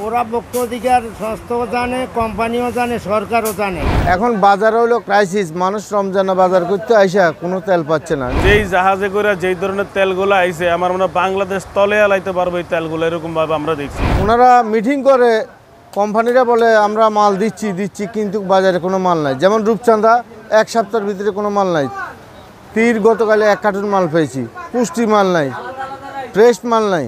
ওরা ভোক্ত অধিকার সংস্থাও জানে, কোম্পানিও জানে, সরকারও জানে। এখন বাজার হলো ক্রাইসিস, মানুষ রমজানা বাজার করতে আইসা কোনো তেল পাচ্ছে না। যেই জাহাজে করে যেই ধরনের তেলগুলো আইছে আমার মনে হয় বাংলাদেশ তলে আলাইতে পারবো এই তেলগুলো, এরকম ভাবে আমরা দেখছি। ওনারা মিটিং করে, কোম্পানিরা বলে আমরা মাল দিচ্ছি কিন্তু বাজারে কোনো মাল নাই। যেমন রূপচাঁদা 1 সপ্তাহের ভিতরে কোনো মাল নাই। তীর গতকালে 1 কার্টুন মাল পেয়েছি, পুষ্টি মাল নাই, ফ্রেশ মাল নাই।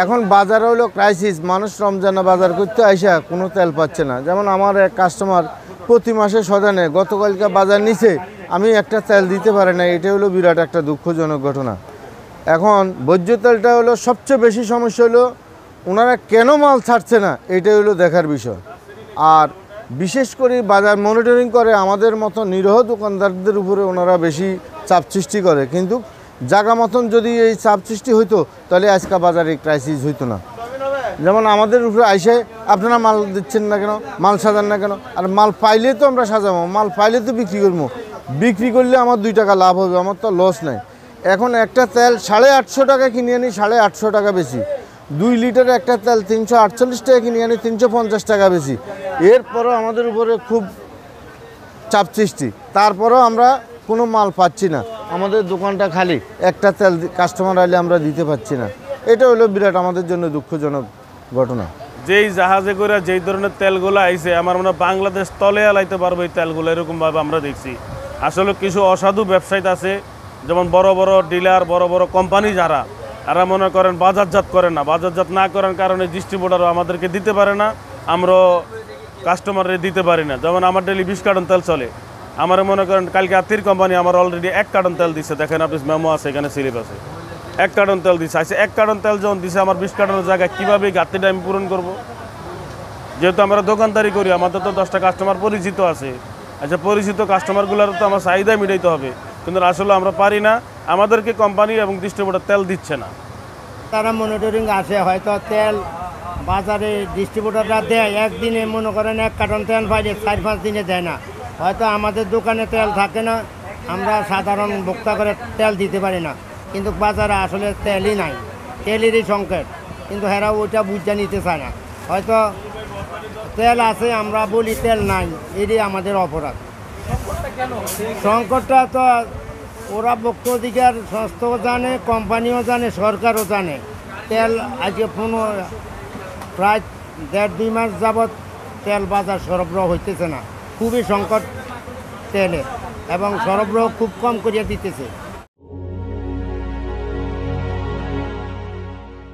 এখন বাজার হলো ক্রাইসিস, মানুষ রমজানা বাজার করতে আইসা কোনো তেল পাচ্ছে না। যেমন আমার এক কাস্টমার প্রতি মাসে সদানে গতকালকে বাজার নিচে আমি একটা তেল দিতে পারি না। এটা হলো বিরাট একটা দুঃখজনক ঘটনা। এখন ভোজ্য তেলটা হলো সবচেয়ে বেশি সমস্যা হলো ওনারা কেন মাল ছাড়ছে না, এটাই হলো দেখার বিষয়। আর বিশেষ করে বাজার মনিটরিং করে আমাদের মতো নিরীহ দোকানদারদের উপরে ওনারা বেশি চাপ সৃষ্টি করে। কিন্তু জায়গা মতন যদি এই চাপ সৃষ্টি হইতো তাহলে আজকে বাজারে ক্রাইসিস হইতো না। যেমন আমাদের উপরে আইসে আপনারা মাল দিচ্ছেন না কেন, মাল সাজান না কেন। আর মাল পাইলে তো আমরা সাজাবো, মাল পাইলে তো বিক্রি করবো। বিক্রি করলে আমার 2 টাকা লাভ হবে, আমার তো লস নাই। এখন একটা তেল 850 টাকা কিনে আনি, 850 টাকা বেশি। 2 লিটার একটা তেল 348 টাকা কিনে আনি, 350 টাকা বেশি। এরপরও আমাদের উপরে খুব চাপ সৃষ্টি, তারপরেও আমরা কোনো মাল পাচ্ছি না। আমাদের দোকানটা খালি, একটা তেল কাস্টমার আইলে আমরা দিতে পারছি না। এটা হলো বিরাট আমাদের জন্য দুঃখজনক ঘটনা। যেই জাহাজে করে যেই ধরনের তেলগুলো আইছে আমার মনে হয় বাংলাদেশ তলে আলাইতে পারবো এই তেলগুলো, এরকম ভাবে আমরা দেখছি। আসলে কিছু অসাধু ব্যবসায়ী আছে, যেমন বড় বড় ডিলার, বড় বড় কোম্পানি যারা এরা মনে করেন বাজারজাত করেন না। বাজারজাত না করার কারণে ডিস্ট্রিবিউটারও আমাদেরকে দিতে পারে না, আমরাও কাস্টমারে দিতে পারি না। যেমন আমার ডেলি 20 কার্টন তেল চলে, আমার মনে করেন কালকে আত্মীর কোম্পানি আমার অলরেডি 1 কার্টন তেল দিচ্ছে। দেখেন আপনি মেমো আছে, এখানে স্লিপ আছে, 1 কার্টন তেল দিচ্ছে। আচ্ছা 1 কার্টন তেল যখন দিচ্ছে আমার 20 কার্টনের জায়গায় কীভাবে ঘাটতিটা আমি পূরণ করবো? যেহেতু আমরা দোকানদারি করি, আমাদের তো 10টা কাস্টমার পরিচিত আছে। আচ্ছা পরিচিত কাস্টমারগুলোর তো আমার চাহিদা মিটাইতে হবে, কিন্তু আসলে আমরা পারি না। আমাদেরকে কোম্পানি এবং ডিস্ট্রিবিউটার তেল দিচ্ছে না। তারা মনিটরিং আসে, হয়তো তেল বাজারে ডিস্ট্রিবিউটাররা দেয় একদিনে, মনে করেন 1 কার্টন তেল পাইলে 4-5 দিনে দেয় না। হয়তো আমাদের দোকানে তেল থাকে না, আমরা সাধারণ ভোক্তা করে তেল দিতে পারি না। কিন্তু বাজারে আসলে তেলই নাই, তেলেরই সংকট। কিন্তু হেরা ওইটা বুঝতে নিতে চায় না। হয়তো তেল আছে, আমরা বলি তেল নাই, এটাই আমাদের অপরাধ। সংকটটা তো ওরা ভোক্ত অধিকার সংস্থাও জানে, কোম্পানিও জানে, সরকারও জানে। তেল আজকে প্রায় 1.5-2 মাস যাবৎ তেল বাজার সরবরাহ হইতেছে না, খুবই সংকট তেলের, এবং সরবরাহ খুব কম করিয়া দিতেছে।